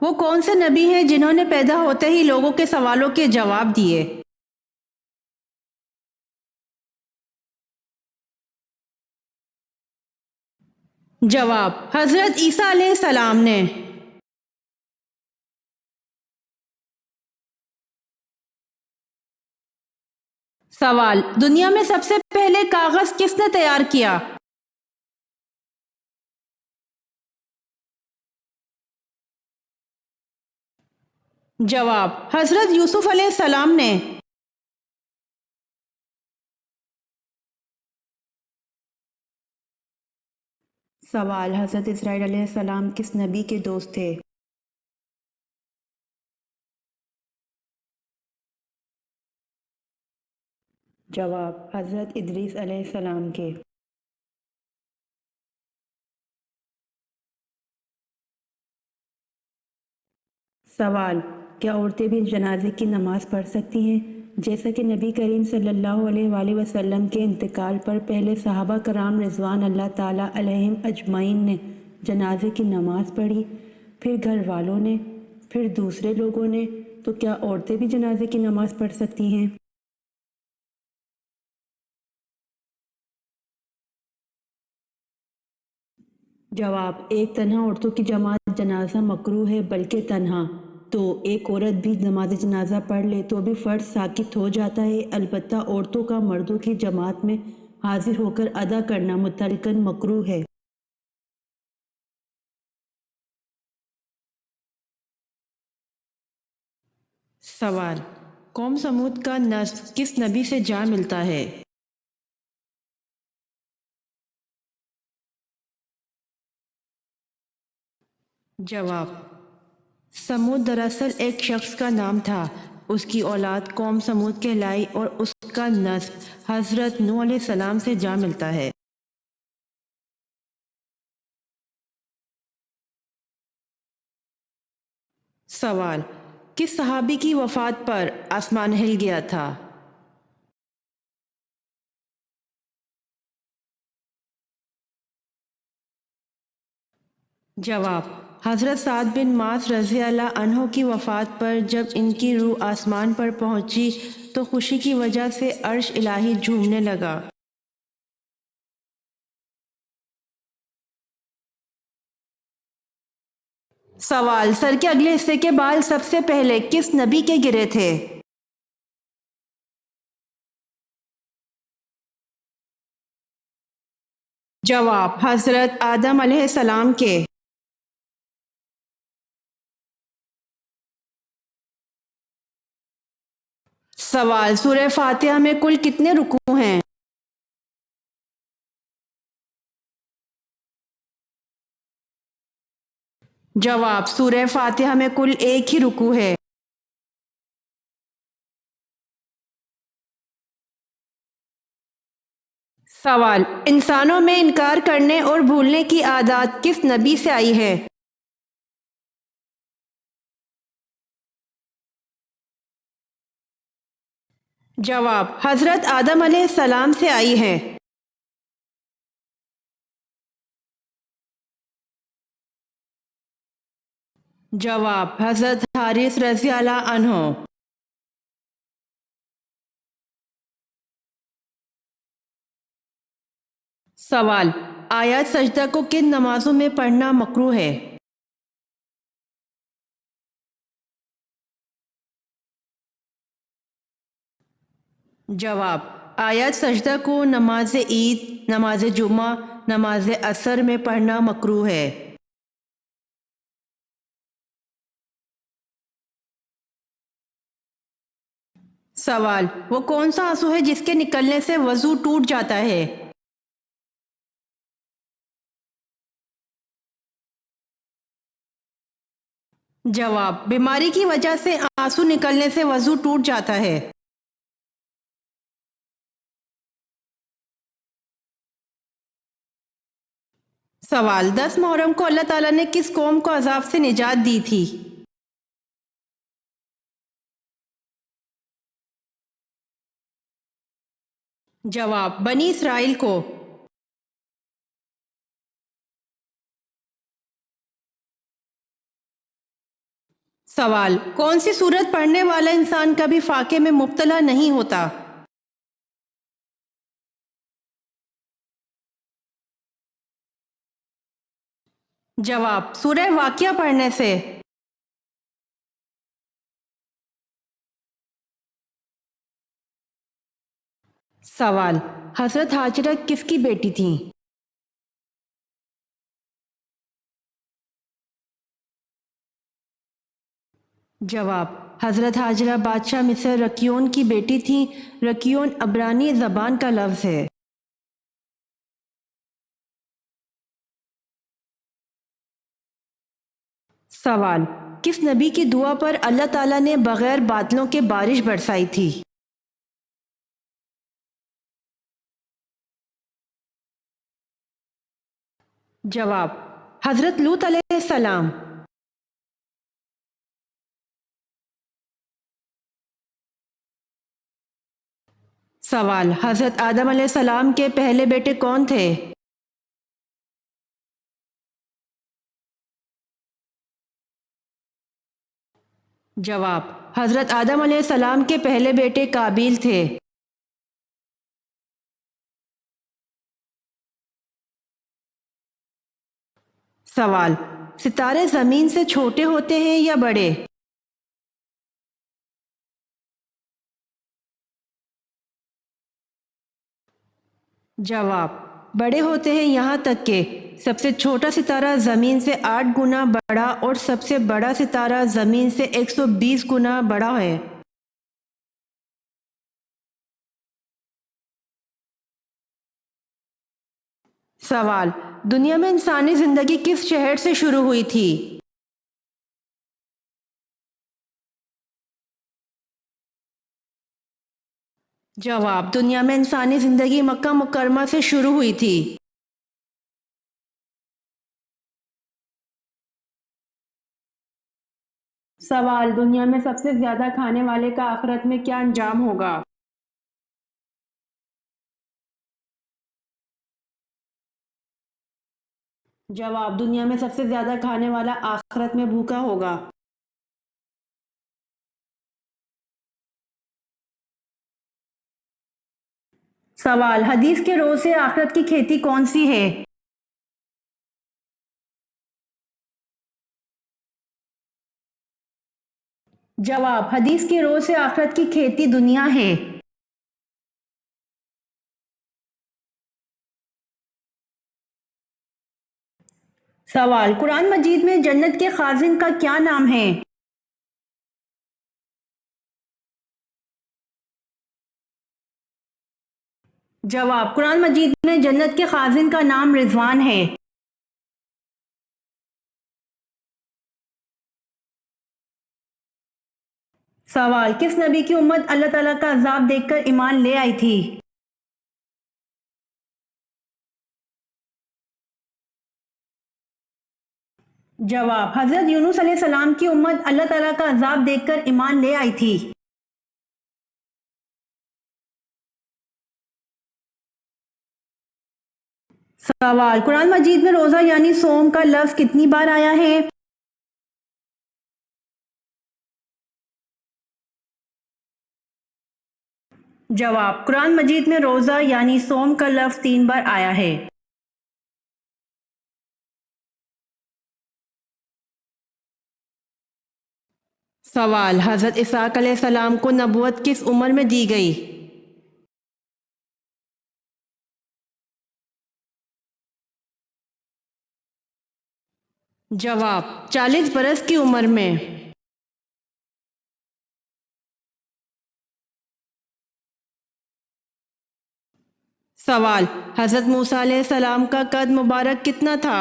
وہ کون سے نبی ہیں جنہوں نے پیدا ہوتے ہی لوگوں کے سوالوں کے جواب دیے؟ جواب: حضرت عیسیٰ علیہ السلام نے۔ سوال: دنیا میں سب سے پہلے کاغذ کس نے تیار کیا؟ جواب: حضرت یوسف علیہ السلام نے۔ سوال: حضرت اسرائیل علیہ السلام کس نبی کے دوست تھے؟ جواب: حضرت ادریس علیہ السلام کے۔ سوال: کیا عورتیں بھی جنازے کی نماز پڑھ سکتی ہیں؟ جیسا کہ نبی کریم صلی اللہ علیہ وآلہ وسلم کے انتقال پر پہلے صحابہ کرام رضوان اللہ تعالیٰ علیہم اجمعین نے جنازے کی نماز پڑھی، پھر گھر والوں نے، پھر دوسرے لوگوں نے، تو کیا عورتیں بھی جنازے کی نماز پڑھ سکتی ہیں؟ جواب: ایک تنہا عورتوں کی جماعت جنازہ مکروہ ہے، بلکہ تنہا تو ایک عورت بھی نماز جنازہ پڑھ لے تو بھی فرض ساقط ہو جاتا ہے، البتہ عورتوں کا مردوں کی جماعت میں حاضر ہو کر ادا کرنا مطلقاً مکروہ ہے۔ سوال: قوم سمود کا نسب کس نبی سے جا ملتا ہے؟ جواب: سمود دراصل ایک شخص کا نام تھا، اس کی اولاد قوم سمود کہلائی اور اس کا نسب حضرت نوح علیہ السلام سے جا ملتا ہے۔ سوال: کس صحابی کی وفات پر آسمان ہل گیا تھا؟ جواب: حضرت سعد بن معاذ رضی اللہ عنہ کی وفات پر جب ان کی روح آسمان پر پہنچی تو خوشی کی وجہ سے عرش الہی جھومنے لگا۔ سوال: سر کے اگلے حصے کے بال سب سے پہلے کس نبی کے گرے تھے؟ جواب: حضرت آدم علیہ السلام کے۔ سوال: سورہ فاتحہ میں کل کتنے رکوع ہیں؟ جواب: سورہ فاتحہ میں کل ایک ہی رکوع ہے۔ سوال: انسانوں میں انکار کرنے اور بھولنے کی عادات کس نبی سے آئی ہے؟ جواب: حضرت آدم علیہ السلام سے آئی ہے۔ جواب: حضرت حارث رضی اللہ عنہ۔ سوال: آیات سجدہ کو کن نمازوں میں پڑھنا مکروہ ہے؟ جواب: آیات سجدہ کو نماز عید، نماز جمعہ، نماز عصر میں پڑھنا مکروہ ہے۔ سوال: وہ کون سا آنسو ہے جس کے نکلنے سے وضو ٹوٹ جاتا ہے؟ جواب: بیماری کی وجہ سے آنسو نکلنے سے وضو ٹوٹ جاتا ہے۔ سوال: 10 محرم کو اللہ تعالیٰ نے کس قوم کو عذاب سے نجات دی تھی؟ جواب: بنی اسرائیل کو۔ سوال: کون سی صورت پڑھنے والا انسان کبھی فاقے میں مبتلا نہیں ہوتا؟ جواب: سورہ واقعہ پڑھنے سے۔ سوال: حضرت ہاجرہ کس کی بیٹی تھیں؟ جواب: حضرت ہاجرہ بادشاہ مصر رکیون کی بیٹی تھیں۔ رکیون عبرانی زبان کا لفظ ہے۔ سوال: کس نبی کی دعا پر اللہ تعالیٰ نے بغیر بادلوں کے بارش برسائی تھی؟ جواب: حضرت لوط علیہ السلام۔ سوال: حضرت آدم علیہ السلام کے پہلے بیٹے کون تھے؟ جواب: حضرت آدم علیہ السلام کے پہلے بیٹے قابیل تھے۔ سوال: ستارے زمین سے چھوٹے ہوتے ہیں یا بڑے؟ جواب: بڑے ہوتے ہیں، یہاں تک کہ سب سے چھوٹا ستارہ زمین سے 8 گنا بڑا اور سب سے بڑا ستارہ زمین سے 120 گنا بڑا ہے۔ سوال: دنیا میں انسانی زندگی کس شہر سے شروع ہوئی تھی؟ جواب: دنیا میں انسانی زندگی مکہ مکرمہ سے شروع ہوئی تھی۔ سوال: دنیا میں سب سے زیادہ کھانے والے کا آخرت میں کیا انجام ہوگا؟ جواب: دنیا میں سب سے زیادہ کھانے والا آخرت میں بھوکا ہوگا۔ سوال: حدیث کے روز سے آخرت کی کھیتی کون سی ہے؟ جواب: حدیث کے روز سے آخرت کی کھیتی دنیا ہے۔ سوال: قرآن مجید میں جنت کے خازن کا کیا نام ہے؟ جواب: قرآن مجید میں جنت کے خازن کا نام رضوان ہے۔ سوال: کس نبی کی امت اللہ تعالیٰ کا عذاب دیکھ کر ایمان لے آئی تھی؟ جواب: حضرت یونس علیہ السلام کی امت اللہ تعالیٰ کا عذاب دیکھ کر ایمان لے آئی تھی۔ سوال: قرآن مجید میں روزہ یعنی صوم کا لفظ کتنی بار آیا ہے؟ جواب: قرآن مجید میں روزہ یعنی صوم کا لفظ 3 بار آیا ہے۔ سوال: حضرت اسحاق علیہ السلام کو نبوت کس عمر میں دی گئی؟ جواب: 40 برس کی عمر میں۔ سوال: حضرت موسیٰ علیہ السلام کا قد مبارک کتنا تھا؟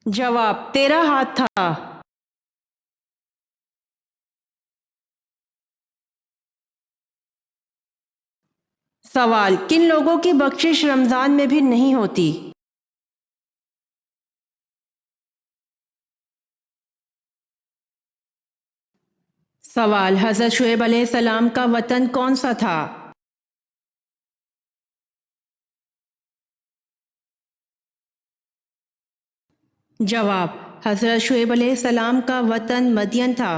جواب: 13 ہاتھ تھا۔ سوال: کن لوگوں کی بخشش رمضان میں بھی نہیں ہوتی؟ سوال: حضرت شعیب علیہ السلام کا وطن کون سا تھا؟ جواب: حضرت شعیب علیہ السلام کا وطن مدین تھا۔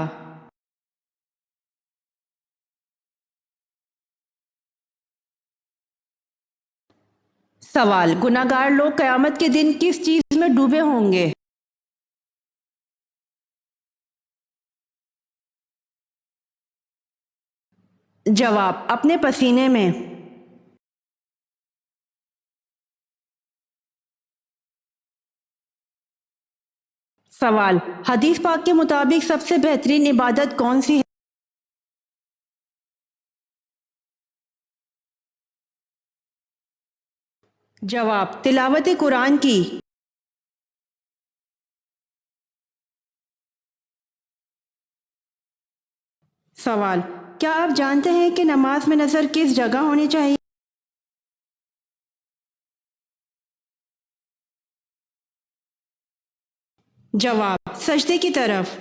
سوال: گناہگار لوگ قیامت کے دن کس چیز میں ڈوبے ہوں گے؟ جواب: اپنے پسینے میں۔ سوال: حدیث پاک کے مطابق سب سے بہترین عبادت کون سی ہے؟ جواب: تلاوت قرآن کی۔ سوال: کیا آپ جانتے ہیں کہ نماز میں نظر کس جگہ ہونی چاہیے؟ جواب: سجدے کی طرف۔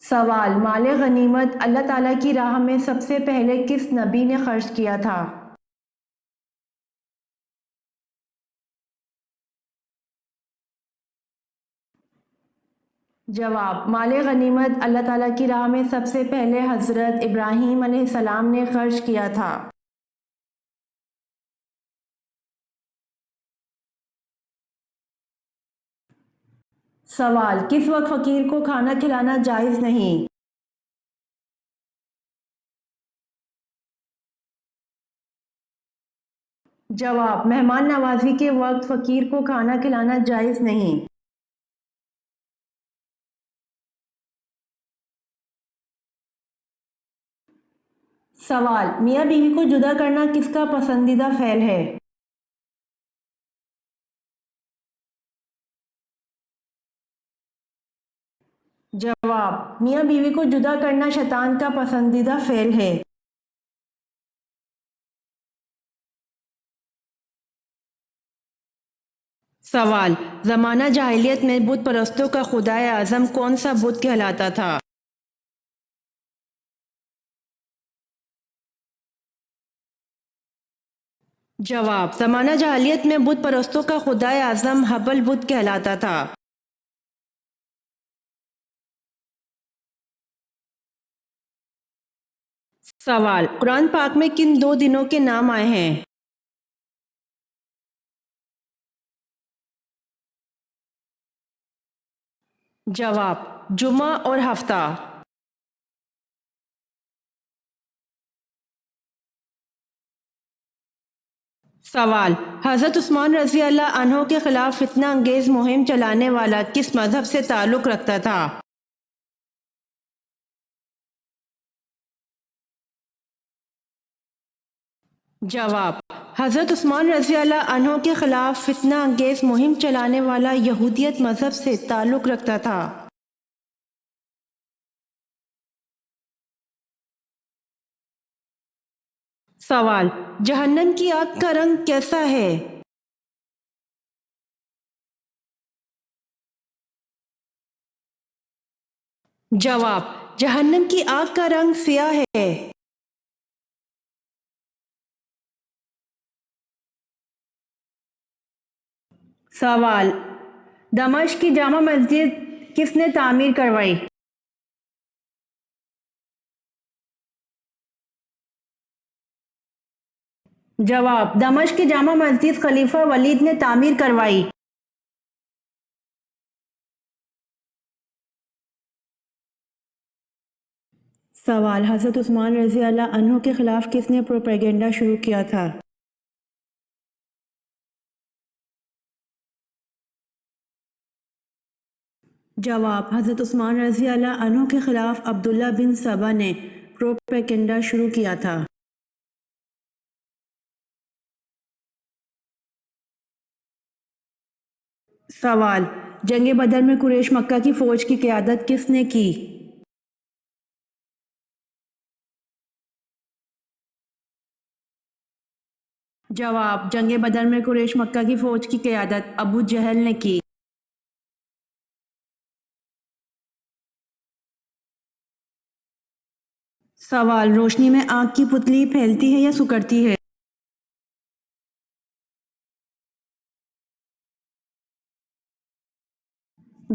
سوال: مال غنیمت اللہ تعالیٰ کی راہ میں سب سے پہلے کس نبی نے خرچ کیا تھا؟ جواب: مال غنیمت اللہ تعالیٰ کی راہ میں سب سے پہلے حضرت ابراہیم علیہ السلام نے خرچ کیا تھا۔ سوال: کس وقت فقیر کو کھانا کھلانا جائز نہیں؟ جواب: مہمان نوازی کے وقت فقیر کو کھانا کھلانا جائز نہیں۔ سوال: میاں بیوی کو جدا کرنا کس کا پسندیدہ فعل ہے؟ جواب: میاں بیوی کو جدا کرنا شیطان کا پسندیدہ فعل ہے۔ سوال: زمانہ جاہلیت میں بت پرستوں کا خدائے اعظم کون سا بت کہلاتا تھا؟ جواب: زمانہ جاہلیت میں بت پرستوں کا خدائے اعظم حبل بت کہلاتا تھا۔ سوال: قرآن پاک میں کن دو دنوں کے نام آئے ہیں؟ جواب: جمعہ اور ہفتہ۔ سوال: حضرت عثمان رضی اللہ عنہ کے خلاف فتنہ انگیز مہم چلانے والا کس مذہب سے تعلق رکھتا تھا؟ جواب: حضرت عثمان رضی اللہ عنہ کے خلاف فتنہ انگیز مہم چلانے والا یہودیت مذہب سے تعلق رکھتا تھا۔ سوال: جہنم کی آگ کا رنگ کیسا ہے؟ جواب: جہنم کی آگ کا رنگ سیاہ ہے۔ سوال: دمشق کی جامع مسجد کس نے تعمیر کروائی؟ جواب: دمشق کی جامع مسجد خلیفہ ولید نے تعمیر کروائی۔ سوال: حضرت عثمان رضی اللہ عنہ کے خلاف کس نے پروپیگنڈا شروع کیا تھا؟ جواب: حضرت عثمان رضی اللہ عنہ کے خلاف عبداللہ بن سبا نے پروپیگنڈا شروع کیا تھا۔ سوال: جنگ بدر میں قریش مکہ کی فوج کی قیادت کس نے کی؟ جواب: جنگ بدر میں قریش مکہ کی فوج کی قیادت ابو جہل نے کی۔ سوال: روشنی میں آنکھ کی پتلی پھیلتی ہے یا سکڑتی ہے؟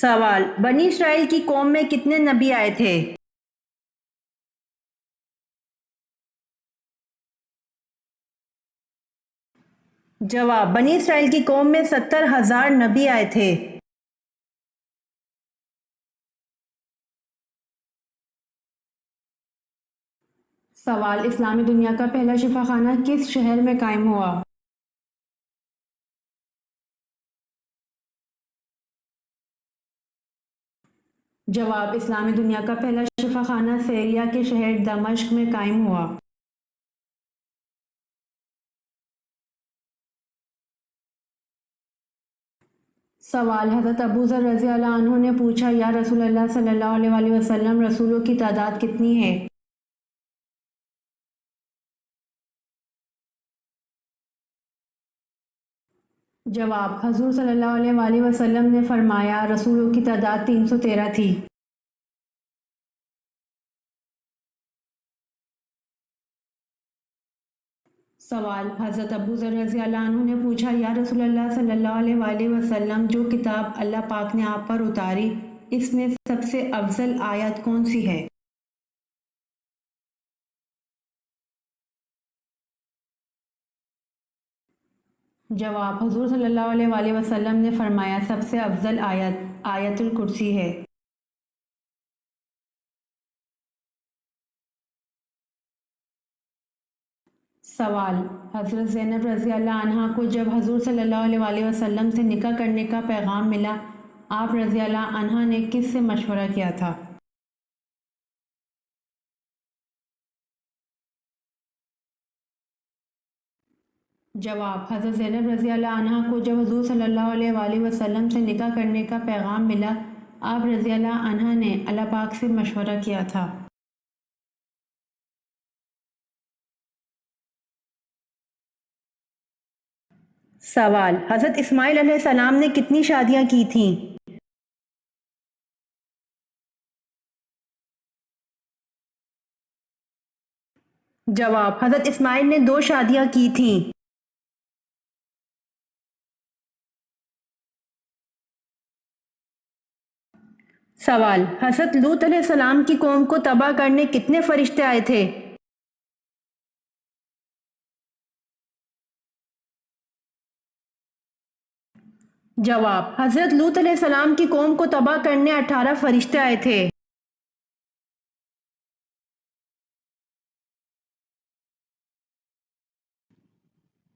سوال: بنی اسرائیل کی قوم میں کتنے نبی آئے تھے؟ جواب: بنی اسرائیل کی قوم میں 70,000 نبی آئے تھے۔ سوال: اسلامی دنیا کا پہلا شفا خانہ کس شہر میں قائم ہوا؟ جواب: اسلامی دنیا کا پہلا شفا خانہ سیریا کے شہر دمشق میں قائم ہوا۔ سوال: حضرت ابو ذر رضی اللہ عنہ نے پوچھا، یا رسول اللہ صلی اللہ علیہ وآلہ وسلم، رسولوں کی تعداد کتنی ہے؟ جواب: حضور صلی اللہ علیہ وآلہ وسلم نے فرمایا، رسولوں کی تعداد 313 تھی۔ سوال: حضرت ابو ذر رضی اللہ عنہ نے پوچھا، یا رسول اللہ صلی اللہ علیہ وآلہ وسلم، جو کتاب اللہ پاک نے آپ پر اتاری، اس میں سب سے افضل آیت کون سی ہے؟ جواب: حضور صلی اللہ علیہ وآلہ وسلم نے فرمایا، سب سے افضل آیت آیت الکرسی ہے۔ سوال: حضرت زینب رضی اللہ عنہا کو جب حضور صلی اللہ علیہ وآلہ وسلم سے نکاح کرنے کا پیغام ملا، آپ رضی اللہ عنہا نے کس سے مشورہ کیا تھا؟ جواب: حضرت زینب رضی اللہ عنہا کو جب حضور صلی اللہ علیہ وآلہ وسلم سے نکاح کرنے کا پیغام ملا، آپ رضی اللہ عنہا نے اللہ پاک سے مشورہ کیا تھا۔ سوال: حضرت اسماعیل علیہ السلام نے کتنی شادیاں کی تھیں؟ جواب: حضرت اسماعیل نے 2 شادیاں کی تھیں۔ سوال: حضرت لوط علیہ السلام کی قوم کو تباہ کرنے کتنے فرشتے آئے تھے؟ جواب: حضرت لوط علیہ السلام کی قوم کو تباہ کرنے 18 فرشتے آئے تھے۔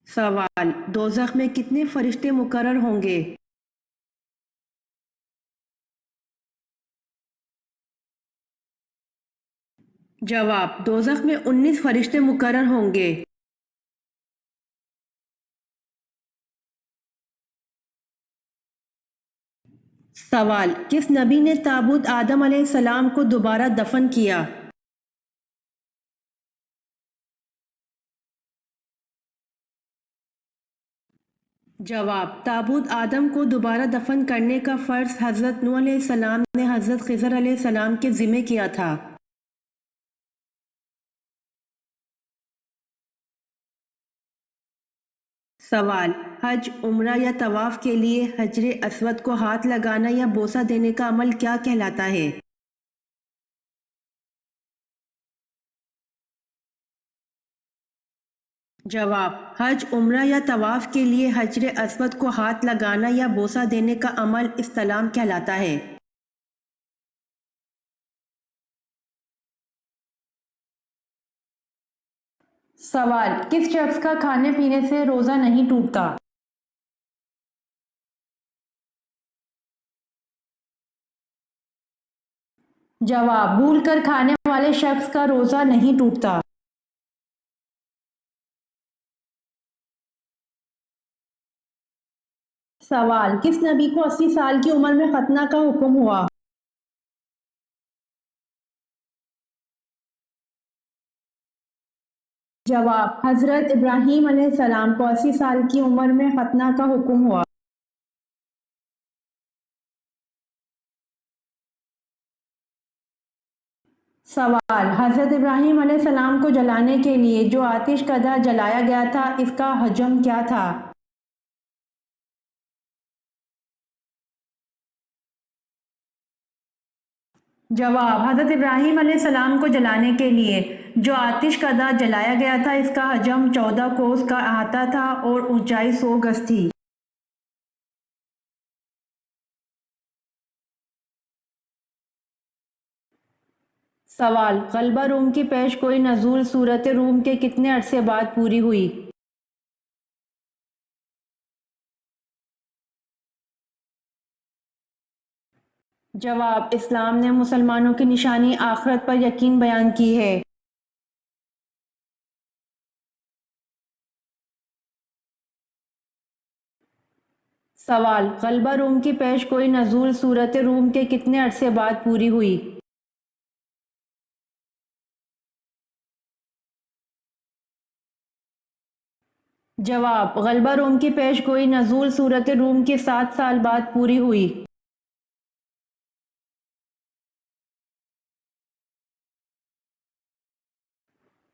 سوال: دوزخ میں کتنے فرشتے مقرر ہوں گے؟ جواب: دوزخ میں 19 فرشتے مقرر ہوں گے۔ سوال: کس نبی نے تابوت آدم علیہ السلام کو دوبارہ دفن کیا؟ جواب: تابوت آدم کو دوبارہ دفن کرنے کا فرض حضرت نوح علیہ السلام نے حضرت خضر علیہ السلام کے ذمہ کیا تھا۔ سوال: حج، عمرہ یا طواف کے لیے حجر اسود کو ہاتھ لگانا یا بوسہ دینے کا عمل کیا کہلاتا ہے؟ جواب: حج، عمرہ یا طواف کے لیے حجر اسود کو ہاتھ لگانا یا بوسہ دینے کا عمل استلام کہلاتا ہے۔ سوال: کس شخص کا کھانے پینے سے روزہ نہیں ٹوٹتا؟ جواب: بھول کر کھانے والے شخص کا روزہ نہیں ٹوٹتا۔ سوال: کس نبی کو 80 سال کی عمر میں ختنہ کا حکم ہوا؟ جواب: حضرت ابراہیم علیہ السلام کو 80 سال کی عمر میں ختنہ کا حکم ہوا۔ سوال: حضرت ابراہیم علیہ السلام کو جلانے کے لیے جو آتش کدہ جلایا گیا تھا، اس کا حجم کیا تھا؟ جواب: حضرت ابراہیم علیہ السلام کو جلانے کے لیے جو آتش کا داں جلایا گیا تھا اس کا حجم 14 کوس کا احاطہ تھا اور اونچائی 100 گز تھی۔ سوال: غلبہ روم کی پیش گوئی نزول سورۃ روم کے کتنے عرصے بعد پوری ہوئی؟ جواب: اسلام نے مسلمانوں کی نشانی آخرت پر یقین بیان کی ہے۔ سوال: غلبہ روم کی پیش گوئی نزول سورۃ روم کے کتنے عرصے بعد پوری ہوئی؟ جواب: غلبہ روم کی پیش گوئی نزول سورۃ روم کے 7 سال بعد پوری ہوئی۔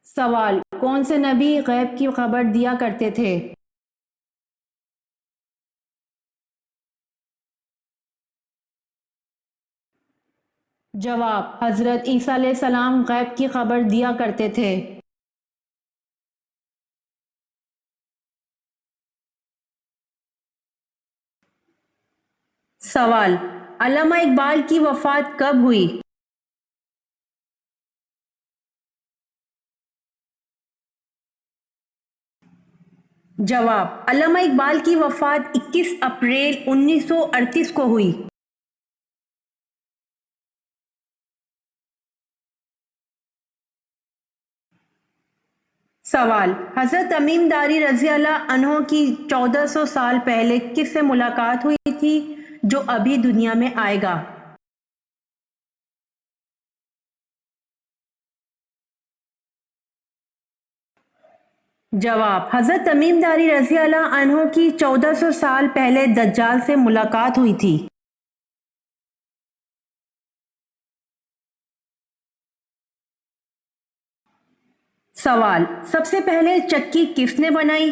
سوال: کون سے نبی غیب کی خبر دیا کرتے تھے؟ جواب: حضرت عیسیٰ علیہ السلام غیب کی خبر دیا کرتے تھے۔ سوال: علامہ اقبال کی وفات کب ہوئی؟ جواب: علامہ اقبال کی وفات 21 اپریل 1938 کو ہوئی۔ سوال: حضرت تمیم داری رضی اللہ عنہ کی 1400 سال پہلے کس سے ملاقات ہوئی تھی جو ابھی دنیا میں آئے گا؟ جواب: حضرت تمیم داری رضی اللہ عنہ کی 1400 سال پہلے دجال سے ملاقات ہوئی تھی۔ سوال: سب سے پہلے چکی کس نے بنائی؟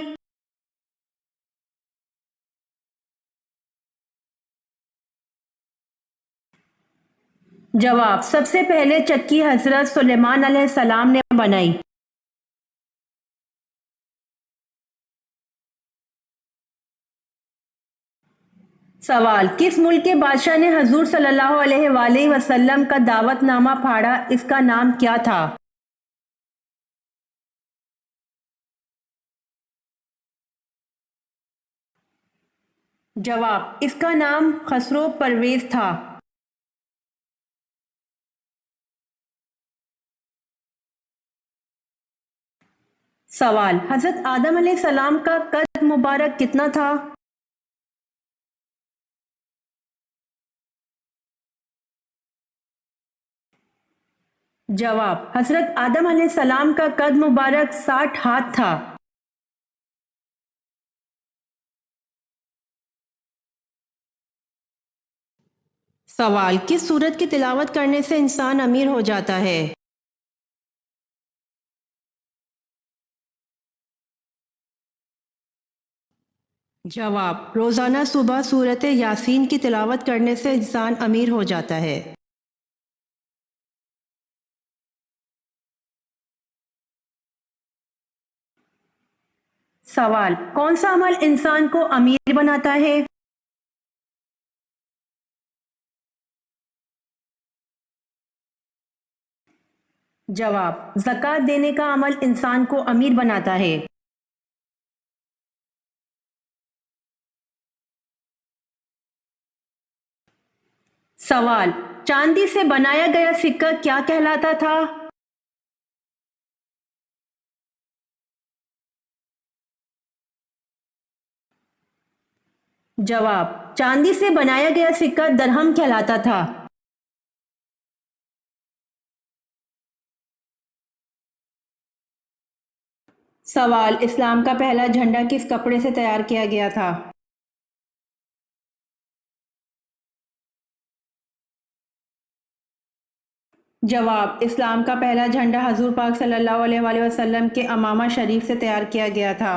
جواب: سب سے پہلے چکی حضرت سلیمان علیہ السلام نے بنائی۔ سوال: کس ملک کے بادشاہ نے حضور صلی اللہ علیہ وآلہ وسلم کا دعوت نامہ پھاڑا، اس کا نام کیا تھا؟ جواب: اس کا نام خسرو پرویز تھا۔ سوال: حضرت آدم علیہ السلام کا قد مبارک کتنا تھا؟ جواب: حضرت آدم علیہ السلام کا قد مبارک 60 ہاتھ تھا۔ سوال: کس سورت کی تلاوت کرنے سے انسان امیر ہو جاتا ہے؟ جواب: روزانہ صبح سورت یاسین کی تلاوت کرنے سے انسان امیر ہو جاتا ہے۔ سوال: کون سا عمل انسان کو امیر بناتا ہے؟ جواب: زکوٰۃ دینے کا عمل انسان کو امیر بناتا ہے۔ سوال: چاندی سے بنایا گیا سکہ کیا کہلاتا تھا؟ جواب: چاندی سے بنایا گیا سکہ درہم کہلاتا تھا۔ سوال: اسلام کا پہلا جھنڈا کس کپڑے سے تیار کیا گیا تھا؟ جواب: اسلام کا پہلا جھنڈا حضور پاک صلی اللہ علیہ وآلہ وسلم کے امامہ شریف سے تیار کیا گیا تھا۔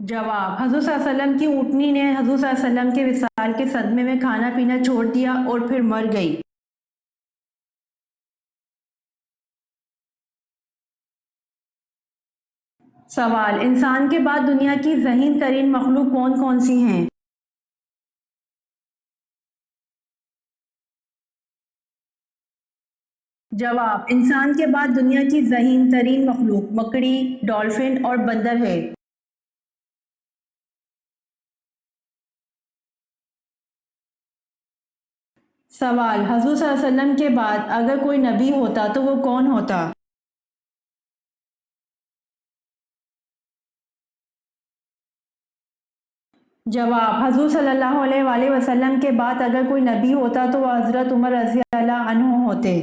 جواب: حضور صلی اللہ علیہ وسلم کی اونٹنی نے حضور صلی اللہ علیہ وسلم کے وصال کے صدمے میں کھانا پینا چھوڑ دیا اور پھر مر گئی۔ سوال: انسان کے بعد دنیا کی ذہین ترین مخلوق کون کون سی ہیں؟ جواب: انسان کے بعد دنیا کی ذہین ترین مخلوق مکڑی، ڈالفن اور بندر ہے۔ سوال: حضور صلی اللہ علیہ وسلم کے بعد اگر کوئی نبی ہوتا تو وہ کون ہوتا؟ جواب: حضور صلی اللہ علیہ وآلہ وسلم کے بعد اگر کوئی نبی ہوتا تو وہ حضرت عمر رضی اللہ عنہ ہوتے۔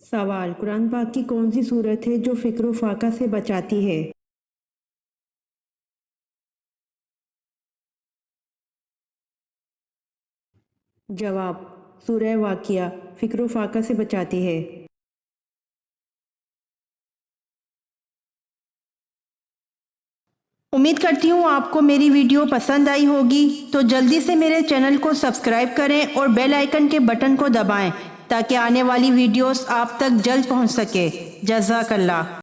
سوال: قرآن پاک کی کون سی صورت ہے جو فکر و فاقہ سے بچاتی ہے؟ جواب: سورہ واقعہ فکر و فاقہ سے بچاتی ہے۔ امید کرتی ہوں آپ کو میری ویڈیو پسند آئی ہوگی، تو جلدی سے میرے چینل کو سبسکرائب کریں اور بیل آئیکن کے بٹن کو دبائیں تاکہ آنے والی ویڈیوز آپ تک جلد پہنچ سکے۔ جزاک اللہ۔